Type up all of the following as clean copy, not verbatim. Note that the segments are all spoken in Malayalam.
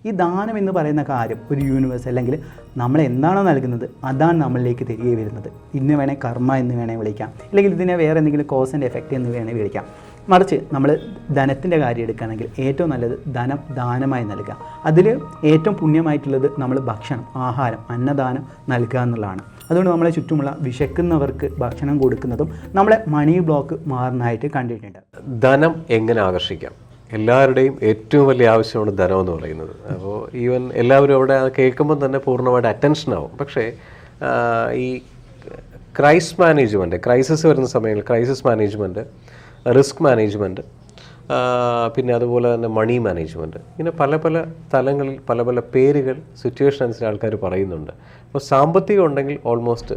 ഈ ദാനം എന്ന് പറയുന്ന കാര്യം ഒരു യൂണിവേഴ്സ് അല്ലെങ്കിൽ നമ്മൾ എന്താണോ നൽകുന്നത് അതാണ് നമ്മളിലേക്ക് തിരികെ വരുന്നത്. ഇന്ന് വേണേൽ കർമ്മ എന്ന് വേണേൽ വിളിക്കാം, അല്ലെങ്കിൽ ഇതിനെ വേറെ എന്തെങ്കിലും കോസ് ആൻഡ് എഫക്റ്റ് എന്ന് വേണേൽ വിളിക്കാം. മറിച്ച് നമ്മൾ ധനത്തിൻ്റെ കാര്യം എടുക്കുകയാണെങ്കിൽ ഏറ്റവും നല്ലത് ധനം ദാനമായി നൽകുക. അതിൽ ഏറ്റവും പുണ്യമായിട്ടുള്ളത് നമ്മൾ ഭക്ഷണം, ആഹാരം, അന്നദാനം നൽകുക എന്നുള്ളതാണ്. അതുകൊണ്ട് നമ്മളെ ചുറ്റുമുള്ള വിശക്കുന്നവർക്ക് ഭക്ഷണം കൊടുക്കുന്നതും നമ്മളെ മണി ബ്ലോക്ക് മാറുന്നതായിട്ട് കണ്ടിട്ടുണ്ട്. ധനം എങ്ങനെ ആകർഷിക്കാം? എല്ലാവരുടെയും ഏറ്റവും വലിയ ആവശ്യമാണ് ധനം എന്ന് പറയുന്നത്. അപ്പോൾ ഈവൻ എല്ലാവരും അവിടെ കേൾക്കുമ്പോൾ തന്നെ പൂർണ്ണമായിട്ട് അറ്റൻഷൻ ആവും. പക്ഷേ ഈ ക്രൈസിസ് വരുന്ന സമയങ്ങളിൽ ക്രൈസിസ് മാനേജ്മെൻറ്റ്, റിസ്ക് മാനേജ്മെൻറ്റ്, പിന്നെ അതുപോലെ തന്നെ മണി മാനേജ്മെൻറ്റ്, ഇങ്ങനെ പല പല തലങ്ങളിൽ പല പല പേരുകൾ സിറ്റുവേഷൻ അനുസരിച്ച് ആൾക്കാർ പറയുന്നുണ്ട്. അപ്പോൾ സാമ്പത്തികം ഉണ്ടെങ്കിൽ ഓൾമോസ്റ്റ്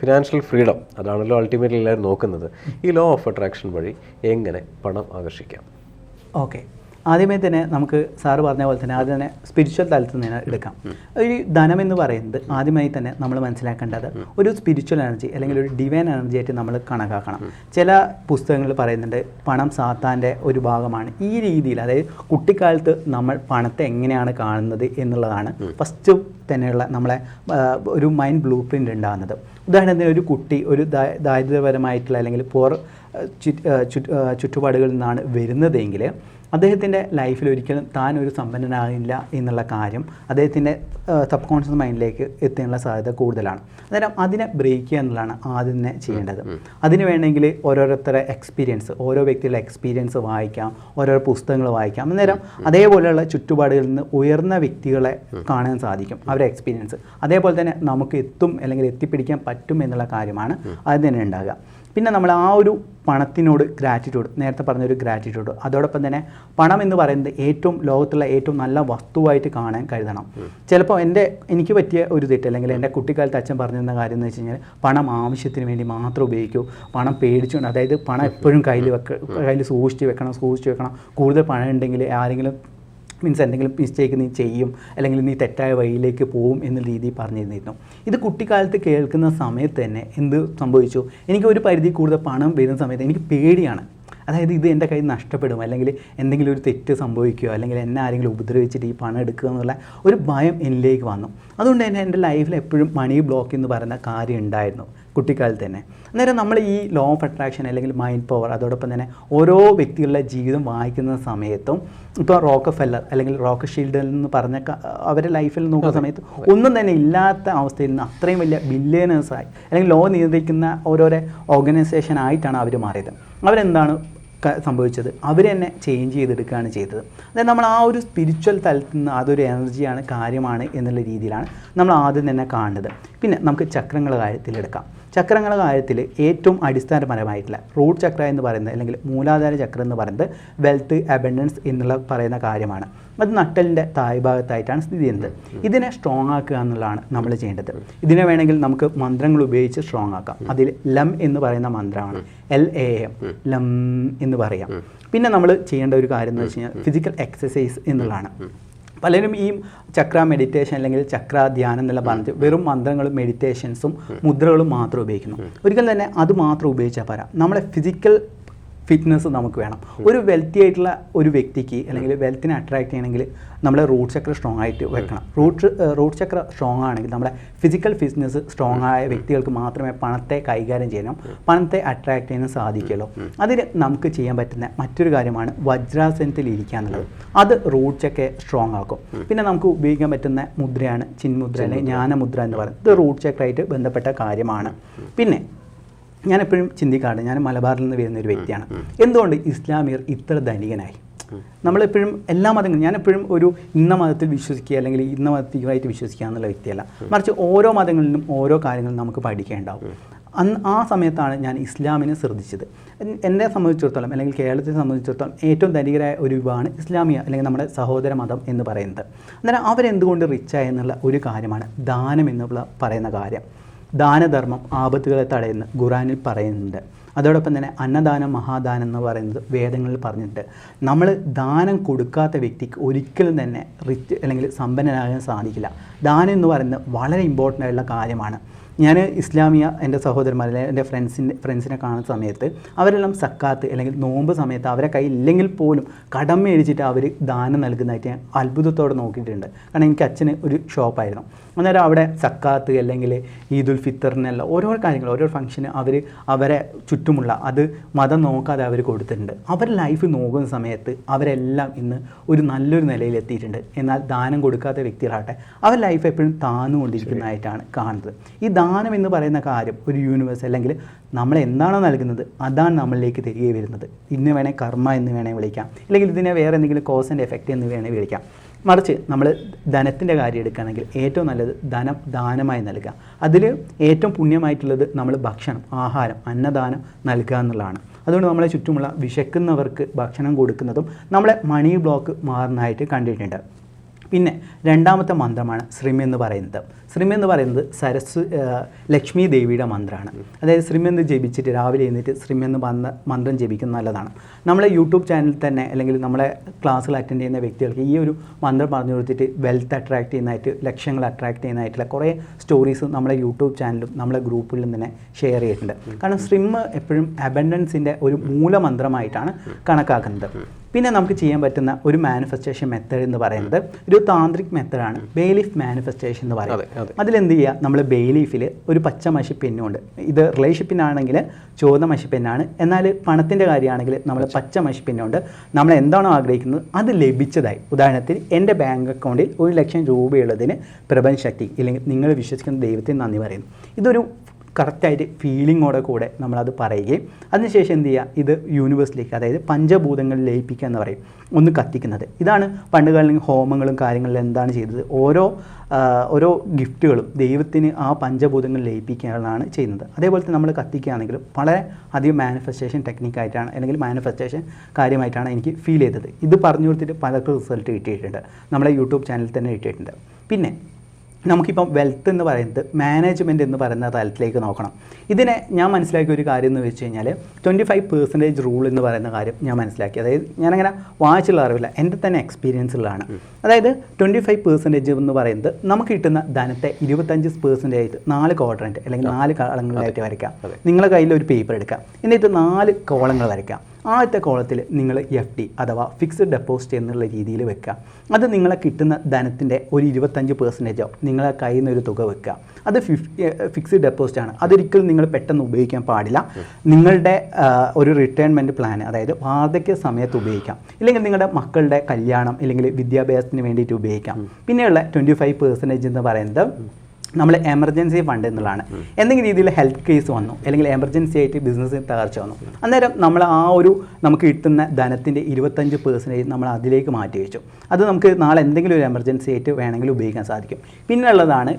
ഫിനാൻഷ്യൽ ഫ്രീഡം അതാണല്ലോ അൾട്ടിമേറ്റ്ലി എല്ലാവരും നോക്കുന്നത്. ഈ ലോ ഓഫ് അട്രാക്ഷൻ വഴി എങ്ങനെ പണം ആകർഷിക്കാം? ഓക്കെ, ആദ്യമേ തന്നെ നമുക്ക് സാറ് പറഞ്ഞ പോലെ തന്നെ ആദ്യം തന്നെ സ്പിരിച്വൽ തലത്തിൽ നിന്ന് എടുക്കാം. ഒരു ധനം എന്ന് പറയുന്നത് ആദ്യമായി തന്നെ നമ്മൾ മനസ്സിലാക്കേണ്ടത് ഒരു സ്പിരിച്വൽ എനർജി അല്ലെങ്കിൽ ഒരു ഡിവൈൻ എനർജി ആയിട്ട് നമ്മൾ കണക്കാക്കണം. ചില പുസ്തകങ്ങളിൽ പറയുന്നുണ്ട് പണം സാത്താൻ്റെ ഒരു ഭാഗമാണ്. ഈ രീതിയിൽ, അതായത് കുട്ടിക്കാലത്ത് നമ്മൾ പണത്തെ എങ്ങനെയാണ് കാണുന്നത് എന്നുള്ളതാണ് ഫസ്റ്റ് തന്നെയുള്ള നമ്മളെ ഒരു മൈൻഡ് ബ്ലൂ പ്രിൻ്റ് ഉണ്ടാകുന്നത്. ഉദാഹരണത്തിന് ഒരു കുട്ടി ഒരു ദാരിദ്ര്യപരമായിട്ടുള്ള അല്ലെങ്കിൽ ചുറ്റുപാടുകളിൽ നിന്നാണ് വരുന്നതെങ്കിൽ അദ്ദേഹത്തിൻ്റെ ലൈഫിൽ ഒരിക്കലും താൻ ഒരു സമ്പന്നനാകില്ല എന്നുള്ള കാര്യം അദ്ദേഹത്തിൻ്റെ സബ് കോൺഷ്യസ് മൈൻഡിലേക്ക് എത്താനുള്ള സാധ്യത കൂടുതലാണ്. അന്നേരം അതിനെ ബ്രേക്ക് ചെയ്യുക എന്നുള്ളതാണ് ആദ്യം തന്നെ ചെയ്യേണ്ടത്. അതിന് വേണമെങ്കിൽ ഓരോരുത്തരുടെ എക്സ്പീരിയൻസ്, ഓരോ വ്യക്തികളുടെ എക്സ്പീരിയൻസ് വായിക്കാം, ഓരോരോ പുസ്തകങ്ങൾ വായിക്കാം. അന്നേരം അതേപോലെയുള്ള ചുറ്റുപാടുകളിൽ നിന്ന് ഉയർന്ന വ്യക്തികളെ കാണാൻ സാധിക്കും, അവരുടെ എക്സ്പീരിയൻസ്. അതേപോലെ തന്നെ നമുക്ക് എത്തും അല്ലെങ്കിൽ എത്തിപ്പിടിക്കാൻ പറ്റും എന്നുള്ള കാര്യമാണ് ആദ്യം തന്നെ ഉണ്ടാകുക. പിന്നെ നമ്മൾ ആ ഒരു പണത്തിനോട് ഗ്രാറ്റിറ്റ്യൂഡ്, നേരത്തെ പറഞ്ഞൊരു ഗ്രാറ്റിറ്റ്യൂഡ്, അതോടൊപ്പം തന്നെ പണം എന്ന് പറയുന്നത് ഏറ്റവും ലോകത്തുള്ള ഏറ്റവും നല്ല വസ്തുവായിട്ട് കാണാൻ കരുതണം. ചിലപ്പോൾ എനിക്ക് പറ്റിയ ഒരു തെറ്റ് അല്ലെങ്കിൽ എൻ്റെ കുട്ടിക്കാലത്ത് അച്ഛൻ പറഞ്ഞിരുന്ന കാര്യം എന്ന് വെച്ച് കഴിഞ്ഞാൽ പണം ആവശ്യത്തിന് വേണ്ടി മാത്രം ഉപയോഗിക്കൂ, പണം പേടിച്ചുകൊണ്ട്, അതായത് പണം എപ്പോഴും കയ്യിൽ സൂക്ഷിച്ച് വെക്കണം. കൂടുതൽ പണം ഉണ്ടെങ്കിൽ ആരെങ്കിലും എന്തെങ്കിലും മിസ്റ്റേക്ക് നീ ചെയ്യും അല്ലെങ്കിൽ നീ തെറ്റായ വഴിയിലേക്ക് പോവും എന്ന രീതിയിൽ പറഞ്ഞിരുന്നു. ഇത് കുട്ടിക്കാലത്ത് കേൾക്കുന്ന സമയത്ത് തന്നെ എന്ത് സംഭവിച്ചു, എനിക്ക് ഒരു പരിധി കൂടുതൽ പണം വരുന്ന സമയത്ത് എനിക്ക് പേടിയാണ്. അതായത് ഇത് എൻ്റെ കയ്യിൽ നഷ്ടപ്പെടും, അല്ലെങ്കിൽ എന്തെങ്കിലും ഒരു തെറ്റ് സംഭവിക്കുകയോ അല്ലെങ്കിൽ എന്നെ ആരെങ്കിലും ഉപദ്രവിച്ചിട്ട് ഈ പണം എടുക്കുക എന്നുള്ള ഒരു ഭയം എന്നിലേക്ക് വന്നു. അതുകൊണ്ട് തന്നെ എൻ്റെ ലൈഫിൽ എപ്പോഴും മണി ബ്ലോക്ക് എന്ന് പറയുന്ന കാര്യം ഉണ്ടായിരുന്നു കുട്ടിക്കാലത്ത് തന്നെ. അന്നേരം നമ്മൾ ഈ ലോ ഓഫ് അട്രാക്ഷൻ അല്ലെങ്കിൽ മൈൻഡ് പവർ, അതോടൊപ്പം തന്നെ ഓരോ വ്യക്തികളുടെ ജീവിതം വായിക്കുന്ന സമയത്തും, ഇപ്പോൾ റോക്കഫെല്ലർ അല്ലെങ്കിൽ റോക്കഷീൽഡ് എന്ന് പറഞ്ഞ അവരുടെ ലൈഫിൽ നോക്കുന്ന സമയത്ത് ഒന്നും തന്നെ ഇല്ലാത്ത അവസ്ഥയിൽ നിന്ന് അത്രയും വലിയ ബില്യനേഴ്സായി അല്ലെങ്കിൽ ലോ നിയന്ത്രിക്കുന്ന ഓരോരോ ഓർഗനൈസേഷൻ ആയിട്ടാണ് അവർ മാറിയത്. അവരെന്താണ് സംഭവിച്ചത്, അവർ തന്നെ ചേഞ്ച് ചെയ്തെടുക്കുകയാണ് ചെയ്തത്. അതായത് നമ്മൾ ആ ഒരു സ്പിരിച്വൽ തലത്തിൽ നിന്ന് അതൊരു എനർജിയാണ്, കാര്യമാണ് എന്നുള്ള രീതിയിലാണ് നമ്മൾ ആദ്യം തന്നെ കാണുന്നത്. പിന്നെ നമുക്ക് ചക്രങ്ങളുടെ കാര്യത്തിലെടുക്കാം. ചക്രങ്ങളുടെ കാര്യത്തിൽ ഏറ്റവും അടിസ്ഥാനപരമായിട്ടുള്ള റൂട്ട് ചക്ര എന്ന് പറയുന്നത് അല്ലെങ്കിൽ മൂലാധാര ചക്രം എന്ന് പറയുന്നത് വെൽത്ത്, അബൻഡൻസ് എന്നുള്ള പറയുന്ന കാര്യമാണ്. അത് നട്ടലിൻ്റെ താഴ്ഭാഗത്തായിട്ടാണ് സ്ഥിതി ചെയ്യുന്നത്. ഇതിനെ സ്ട്രോങ് ആക്കുക എന്നുള്ളതാണ് നമ്മൾ ചെയ്യേണ്ടത്. ഇതിനെ വേണമെങ്കിൽ നമുക്ക് മന്ത്രങ്ങൾ ഉപയോഗിച്ച് സ്ട്രോങ് ആക്കാം. അതിൽ ലം എന്ന് പറയുന്ന മന്ത്രമാണ്, LAM, ലം എന്ന് പറയാം. പിന്നെ നമ്മൾ ചെയ്യേണ്ട ഒരു കാര്യം എന്ന് വെച്ച് കഴിഞ്ഞാൽ ഫിസിക്കൽ എക്സസൈസ് എന്നുള്ളതാണ്. പലരും ഈ ചക്ര മെഡിറ്റേഷൻ അല്ലെങ്കിൽ ചക്ര ധ്യാനം എന്നുള്ള പറഞ്ഞിട്ട് വെറും മന്ത്രങ്ങളും മെഡിറ്റേഷൻസും മുദ്രകളും മാത്രം ഉപയോഗിക്കുന്നു. ഒരിക്കലും തന്നെ അത് മാത്രം ഉപയോഗിച്ചാൽ പോരാ, നമ്മളെ ഫിസിക്കൽ ഫിറ്റ്നസ് നമുക്ക് വേണം. ഒരു വെൽത്തി ആയിട്ടുള്ള ഒരു വ്യക്തിക്ക് അല്ലെങ്കിൽ വെൽത്തിനെ അട്രാക്ട് ചെയ്യണമെങ്കിൽ നമ്മളെ റൂട്ട് ചക്ര സ്ട്രോങ് ആയിട്ട് വെക്കണം. റൂട്ട് ചക്ര സ്ട്രോങ് ആണെങ്കിൽ നമ്മളെ ഫിസിക്കൽ ഫിറ്റ്നസ് സ്ട്രോങ് ആയ വ്യക്തികൾക്ക് മാത്രമേ പണത്തെ കൈകാര്യം ചെയ്യാനും പണത്തെ അട്രാക്ട് ചെയ്യാനും സാധിക്കുള്ളൂ. അതിന് നമുക്ക് ചെയ്യാൻ പറ്റുന്ന മറ്റൊരു കാര്യമാണ് വജ്രാസനത്തിൽ ഇരിക്കുക എന്നുള്ളത്. അത് റൂട്ട് ചക്ര സ്ട്രോങ് ആക്കും. പിന്നെ നമുക്ക് ഉപയോഗിക്കാൻ പറ്റുന്ന മുദ്രയാണ് ചിന്മുദ്ര അല്ലെങ്കിൽ ജ്ഞാനമുദ്ര എന്ന് പറയുന്നത്. ഇത് റൂട്ട് ചക്രമായിട്ട് ബന്ധപ്പെട്ട കാര്യമാണ്. പിന്നെ ഞാനെപ്പോഴും ചിന്തിക്കാറുണ്ട്, ഞാൻ മലബാറിൽ നിന്ന് വരുന്ന ഒരു വ്യക്തിയാണ്, എന്തുകൊണ്ട് ഇസ്ലാമിയർ ഇത്ര ധനികനായി? നമ്മളെപ്പോഴും എല്ലാ മതങ്ങളും, ഞാനെപ്പോഴും ഒരു ഇന്ന മതത്തിൽ വിശ്വസിക്കുക അല്ലെങ്കിൽ ഇന്ന മതത്തിലായിട്ട് വിശ്വസിക്കുക എന്നുള്ള വ്യക്തിയല്ല, മറിച്ച് ഓരോ മതങ്ങളിലും ഓരോ കാര്യങ്ങളും നമുക്ക് പഠിക്കേണ്ടാവും. ആ സമയത്താണ് ഞാൻ ഇസ്ലാമിനെ ശ്രദ്ധിച്ചത്. എന്നെ സംബന്ധിച്ചിടത്തോളം അല്ലെങ്കിൽ കേരളത്തെ സംബന്ധിച്ചിടത്തോളം ഏറ്റവും ധനികരായ ഒരു വിഭാഗമാണ് ഇസ്ലാമിയ അല്ലെങ്കിൽ നമ്മുടെ സഹോദര മതം എന്ന് പറയുന്നത്. അന്നേരം അവരെന്തുകൊണ്ട് റിച്ചായ എന്നുള്ള ഒരു കാര്യമാണ് ദാനം എന്നുള്ള പറയുന്ന കാര്യം. ദാനധർമ്മം ആപത്തുകളെ തടയുന്ന ഖുറാനിൽ പറയുന്നുണ്ട്. അതോടൊപ്പം തന്നെ അന്നദാനം മഹാദാനം എന്ന് പറയുന്നത് വേദങ്ങളിൽ പറഞ്ഞിട്ടുണ്ട്. നമ്മൾ ദാനം കൊടുക്കാത്ത വ്യക്തിക്ക് ഒരിക്കലും തന്നെ റിച്ച് അല്ലെങ്കിൽ സമ്പന്നനാകാൻ സാധിക്കില്ല. ദാനം എന്ന് പറയുന്നത് വളരെ ഇമ്പോർട്ടൻ്റ് ആയിട്ടുള്ള കാര്യമാണ്. ഞാൻ ഇസ്ലാമിയ എൻ്റെ സഹോദരന്മാരെ എൻ്റെ ഫ്രണ്ട്സിനെ കാണുന്ന സമയത്ത് അവരെല്ലാം സക്കാത്ത് അല്ലെങ്കിൽ നോമ്പ് സമയത്ത് അവരെ കയ്യിൽ ഇല്ലെങ്കിൽ പോലും കടം മേടിച്ചിട്ട് അവർ ദാനം നൽകുന്നതായിട്ട് ഞാൻ അത്ഭുതത്തോടെ നോക്കിയിട്ടുണ്ട്. കാരണം എനിക്ക് അച്ഛന് ഒരു ഷോപ്പായിരുന്നു. അന്നേരം അവിടെ സക്കാത്ത് അല്ലെങ്കിൽ ഈദുൽ ഫിത്തറിനെല്ലാം ഓരോ കാര്യങ്ങൾ ഓരോ ഫംഗ്ഷന് അവരെ ചുറ്റുമുള്ള അത് മതം നോക്കാതെ അവർ കൊടുത്തിട്ടുണ്ട്. അവരുടെ ലൈഫ് നോക്കുന്ന സമയത്ത് അവരെല്ലാം ഇന്ന് ഒരു നല്ലൊരു നിലയിലെത്തിയിട്ടുണ്ട്. എന്നാൽ ദാനം കൊടുക്കാത്ത വ്യക്തികളാകട്ടെ അവർ ലൈഫ് എപ്പോഴും താന്നുകൊണ്ടിരിക്കുന്നതായിട്ടാണ് കാണുന്നത്. ഈ ദാനം എന്ന് പറയുന്ന കാര്യം ഒരു യൂണിവേഴ്സ് അല്ലെങ്കിൽ നമ്മൾ എന്താണോ നൽകുന്നത് അതാണ് നമ്മളിലേക്ക് തിരികെ വരുന്നത്. ഇന്ന് വേണേൽ കർമ്മ എന്ന് വേണേൽ വിളിക്കാം, അല്ലെങ്കിൽ ഇതിനെ വേറെ എന്തെങ്കിലും കോസ് ആൻഡ് എഫക്റ്റ് എന്ന് വേണേൽ വിളിക്കാം. മറിച്ച് നമ്മൾ ധനത്തിൻ്റെ കാര്യം എടുക്കുകയാണെങ്കിൽ ഏറ്റവും നല്ലത് ധനം ദാനമായി നൽകുക. അതിൽ ഏറ്റവും പുണ്യമായിട്ടുള്ളത് നമ്മൾ ഭക്ഷണം, ആഹാരം, അന്നദാനം നൽകുക എന്നുള്ളതാണ്. അതുകൊണ്ട് നമ്മളെ ചുറ്റുമുള്ള വിശക്കുന്നവർക്ക് ഭക്ഷണം കൊടുക്കുന്നതും നമ്മളെ മണി ബ്ലോക്ക് മാറുന്നതായിട്ട് കണ്ടിട്ടുണ്ട്. പിന്നെ രണ്ടാമത്തെ മന്ത്രമാണ് ശ്രീം എന്ന് പറയുന്നത്. ശ്രീം എന്ന് പറയുന്നത് ലക്ഷ്മി ദേവിയുടെ മന്ത്രമാണ്. അതായത് ശ്രീം എന്ന് ജപിച്ചിട്ട് രാവിലെ എഴുന്നേറ്റ് ശ്രീം എന്ന് മന്ത്രം ജപിക്കുന്നത് നല്ലതാണ്. നമ്മളെ യൂട്യൂബ് ചാനലിൽ തന്നെ അല്ലെങ്കിൽ നമ്മളെ ക്ലാസ്സുകൾ അറ്റൻഡ് ചെയ്യുന്ന വ്യക്തികൾക്ക് ഈ ഒരു മന്ത്രം പറഞ്ഞു കൊടുത്തിട്ട് വെൽത്ത് അട്രാക്ട് ചെയ്യുന്നതായിട്ട്, ലക്ഷ്യങ്ങൾ അട്രാക്ട് ചെയ്യുന്നതായിട്ടുള്ള കുറേ സ്റ്റോറീസ് നമ്മളെ യൂട്യൂബ് ചാനലും നമ്മളെ ഗ്രൂപ്പുകളിലും തന്നെ ഷെയർ ചെയ്തിട്ടുണ്ട്. കാരണം ശ്രീം എപ്പോഴും അബൻഡൻസിൻ്റെ ഒരു മൂലമന്ത്രമായിട്ടാണ് കണക്കാക്കുന്നത്. പിന്നെ നമുക്ക് ചെയ്യാൻ പറ്റുന്ന ഒരു മാനിഫെസ്റ്റേഷൻ മെത്തേഡ് എന്ന് പറയുന്നത് ഒരു താന്ത്രിക് മെത്തേഡാണ് ബേലീഫ് മാനിഫെസ്റ്റേഷൻ എന്ന് പറയുന്നത്. അതിലെന്ത് ചെയ്യുക, നമ്മൾ ബേലീഫിൽ ഒരു പച്ച മഷിപ്പെന്നുണ്ട്. ഇത് റിലേഷൻഷിപ്പിനാണെങ്കിൽ ചുവന്ന മഷിപ്പെന്നാണ്. എന്നാൽ പണത്തിൻ്റെ കാര്യമാണെങ്കിൽ നമ്മൾ പച്ച മഷിപ്പെന്നുണ്ട്. നമ്മൾ എന്താണോ ആഗ്രഹിക്കുന്നത് അത് ലഭിച്ചതായി. ഉദാഹരണത്തിന് എൻ്റെ ബാങ്ക് അക്കൗണ്ടിൽ 1,00,000 രൂപയുള്ളതിന് പ്രപഞ്ചശക്തി ഇല്ലെങ്കിൽ നിങ്ങൾ വിശ്വസിക്കുന്ന ദൈവത്തിന് നന്ദി പറയുന്നു. ഇതൊരു കറക്റ്റായിട്ട് ഫീലിങ്ങോടെ കൂടെ നമ്മളത് പറയുകയും അതിനുശേഷം എന്ത് ചെയ്യുക, ഇത് യൂണിവേഴ്സിലേക്ക് അതായത് പഞ്ചഭൂതങ്ങളിൽ ലയിപ്പിക്കുക എന്ന് പറയും, ഒന്ന് കത്തിക്കുന്നത്. ഇതാണ് പണ്ടുകാലങ്ങളിൽ ഹോമങ്ങളും കാര്യങ്ങളിലും എന്താണ് ചെയ്തത്, ഓരോ ഗിഫ്റ്റുകളും ദൈവത്തിന് ആ പഞ്ചഭൂതങ്ങൾ ലയിപ്പിക്കാനാണ് ചെയ്യുന്നത്. അതേപോലെ തന്നെ നമ്മൾ കത്തിക്കുകയാണെങ്കിലും വളരെ അധികം മാനിഫെസ്റ്റേഷൻ ടെക്നിക്കായിട്ടാണ് അല്ലെങ്കിൽ മാനിഫെസ്റ്റേഷൻ കാര്യമായിട്ടാണ് എനിക്ക് ഫീൽ ചെയ്തത്. ഇത് പറഞ്ഞു കൊടുത്തിട്ട് പലർക്കും റിസൾട്ട് കിട്ടിയിട്ടുണ്ട്. നമ്മളെ യൂട്യൂബ് ചാനലിൽ തന്നെ കിട്ടിയിട്ടുണ്ട്. പിന്നെ നമുക്കിപ്പം വെൽത്ത് എന്ന് പറയുന്നത് മാനേജ്മെൻറ്റ് എന്ന് പറയുന്ന തലത്തിലേക്ക് നോക്കണം. ഇതിനെ ഞാൻ മനസ്സിലാക്കിയ ഒരു കാര്യം എന്ന് വെച്ച് കഴിഞ്ഞാൽ 25% റൂൾ എന്ന് പറയുന്ന കാര്യം ഞാൻ മനസ്സിലാക്കി. അതായത് ഞാനങ്ങനെ വായിച്ചുള്ള അറിവില്ല, എൻ്റെ തന്നെ എക്സ്പീരിയൻസുള്ളതാണ്. അതായത് 25% എന്ന് പറയുന്നത് നമുക്ക് കിട്ടുന്ന ധനത്തെ 25% 4 ക്വാഡ്രൻറ്റ് അല്ലെങ്കിൽ 4 കളങ്ങളിലായിട്ട് വരയ്ക്കാം. നിങ്ങളുടെ കയ്യിൽ ഒരു പേപ്പർ എടുക്കാം, എന്നിട്ട് 4 കോളങ്ങൾ വരയ്ക്കാം. ആദ്യത്തെ കോളത്തിൽ നിങ്ങൾ FD അഥവാ ഫിക്സ്ഡ് ഡെപ്പോസിറ്റ് എന്നുള്ള രീതിയിൽ വെക്കുക. അത് നിങ്ങളെ കിട്ടുന്ന ധനത്തിൻ്റെ ഒരു 25% നിങ്ങളെ കയ്യിൽ നിന്ന് ഒരു തുക വെക്കുക. അത് ഫിക്സ്ഡ് ഡെപ്പോസിറ്റ് ആണ്. അതൊരിക്കലും നിങ്ങൾ പെട്ടെന്ന് ഉപയോഗിക്കാൻ പാടില്ല. നിങ്ങളുടെ ഒരു റിട്ടയർമെൻറ്റ് പ്ലാൻ അതായത് വാർദ്ധക്യ സമയത്ത് ഉപയോഗിക്കാം, ഇല്ലെങ്കിൽ നിങ്ങളുടെ മക്കളുടെ കല്യാണം ഇല്ലെങ്കിൽ വിദ്യാഭ്യാസത്തിന് വേണ്ടിയിട്ട് ഉപയോഗിക്കാം. പിന്നെയുള്ള 25% എന്ന് പറയുന്നത് നമ്മൾ എമർജൻസി ഫണ്ട് എന്നുള്ളതാണ്. എന്തെങ്കിലും രീതിയിൽ ഹെൽത്ത് കേസ് വന്നു അല്ലെങ്കിൽ എമർജൻസി ആയിട്ട് ബിസിനസ്സിൽ തകർച്ച വന്നു, അന്നേരം നമ്മൾ നമുക്ക് കിട്ടുന്ന ധനത്തിൻ്റെ 25% നമ്മൾ അതിലേക്ക് മാറ്റി വെച്ചു. അത് നമുക്ക് നാളെ എന്തെങ്കിലും ഒരു എമർജൻസി ആയിട്ട് വേണമെങ്കിൽ ഉപയോഗിക്കാൻ സാധിക്കും. പിന്നെയുള്ളതാണ്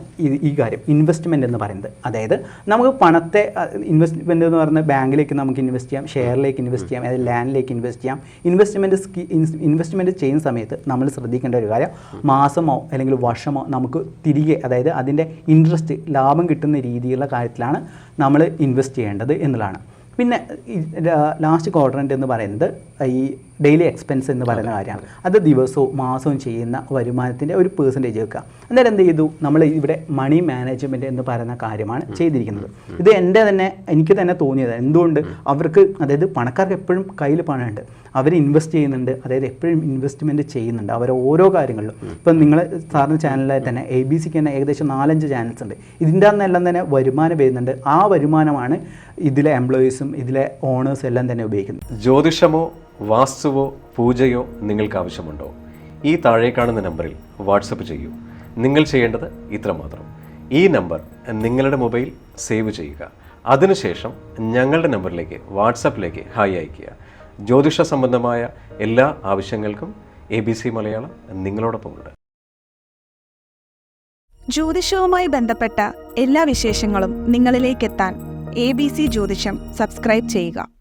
ഈ കാര്യം ഇൻവെസ്റ്റ്മെൻറ്റ് എന്ന് പറയുന്നത്. അതായത് നമുക്ക് പണത്തെ ഇൻവെസ്റ്റ്മെൻറ്റ് എന്ന് പറയുന്നത് ബാങ്കിലേക്ക് നമുക്ക് ഇൻവെസ്റ്റ് ചെയ്യാം, ഷെയറിലേക്ക് ഇൻവെസ്റ്റ് ചെയ്യാം, അതായത് ലാൻഡിലേക്ക് ഇൻവെസ്റ്റ് ചെയ്യാം. ഇൻവെസ്റ്റ്മെൻറ്റ് ചെയ്യുന്ന സമയത്ത് നമ്മൾ ശ്രദ്ധിക്കേണ്ട ഒരു കാര്യം, മാസമോ അല്ലെങ്കിൽ വർഷമോ നമുക്ക് തിരികെ അതായത് അതിൻ്റെ ഇൻട്രസ്റ്റ് ലാഭം കിട്ടുന്ന രീതിയിലുള്ള കാര്യത്തിലാണ് നമ്മൾ ഇൻവെസ്റ്റ് ചെയ്യേണ്ടത് എന്നുള്ളതാണ്. പിന്നെ ലാസ്റ്റ് ക്വാഡ്രൻറ്റ് എന്ന് പറയുന്നത് ഈ ഡെയിലി എക്സ്പെൻസ് എന്ന് പറയുന്ന കാര്യമാണ്. അത് ദിവസവും മാസവും ചെയ്യുന്ന വരുമാനത്തിൻ്റെ ഒരു പെർസെൻറ്റേജ് വെക്കുക. അന്നേരം എന്ത് ചെയ്തു, നമ്മൾ ഇവിടെ മണി മാനേജ്മെൻറ്റ് എന്ന് പറയുന്ന കാര്യമാണ് ചെയ്തിരിക്കുന്നത്. ഇത് എനിക്ക് തന്നെ തോന്നിയത് എന്തുകൊണ്ട് അവർക്ക്, അതായത് പണക്കാർക്ക് എപ്പോഴും കയ്യിൽ പണമുണ്ട്, അവർ ഇൻവെസ്റ്റ് ചെയ്യുന്നുണ്ട്, അതായത് എപ്പോഴും ഇൻവെസ്റ്റ്മെൻറ്റ് ചെയ്യുന്നുണ്ട് അവർ ഓരോ കാര്യങ്ങളിലും. ഇപ്പം നിങ്ങൾ സാറിന് ചാനലായി തന്നെ ABCക്ക് തന്നെ ഏകദേശം 4-5 ചാനൽസ് ഉണ്ട്. ഇതിൻ്റെ അന്നെല്ലാം തന്നെ വരുമാനം വരുന്നുണ്ട്. ആ വരുമാനമാണ് ഇതിലെ എംപ്ലോയീസും ഇതിലെ ഓണേഴ്സും എല്ലാം തന്നെ ഉപയോഗിക്കുന്നത്. ജ്യോതിഷമോ വാസ്തുവോ പൂജയോ നിങ്ങൾക്ക് ആവശ്യമുണ്ടോ? ഈ താഴെ കാണുന്ന നമ്പറിൽ വാട്സപ്പ് ചെയ്യൂ. നിങ്ങൾ ചെയ്യേണ്ടത് ഇത്രമാത്രം: ഈ നമ്പർ നിങ്ങളുടെ മൊബൈൽ സേവ് ചെയ്യുക. അതിനുശേഷം ഞങ്ങളുടെ നമ്പറിലേക്ക് വാട്സപ്പിലേക്ക് ഹായ് അയയ്ക്കുക. ജ്യോതിഷ സംബന്ധമായ എല്ലാ ആവശ്യങ്ങൾക്കും ABC മലയാളം നിങ്ങളോടൊപ്പമുണ്ട്. ജ്യോതിഷവുമായി ബന്ധപ്പെട്ട എല്ലാ വിശേഷങ്ങളും നിങ്ങളിലേക്കെത്താൻ ABC ജ്യോതിഷം സബ്സ്ക്രൈബ് ചെയ്യുക.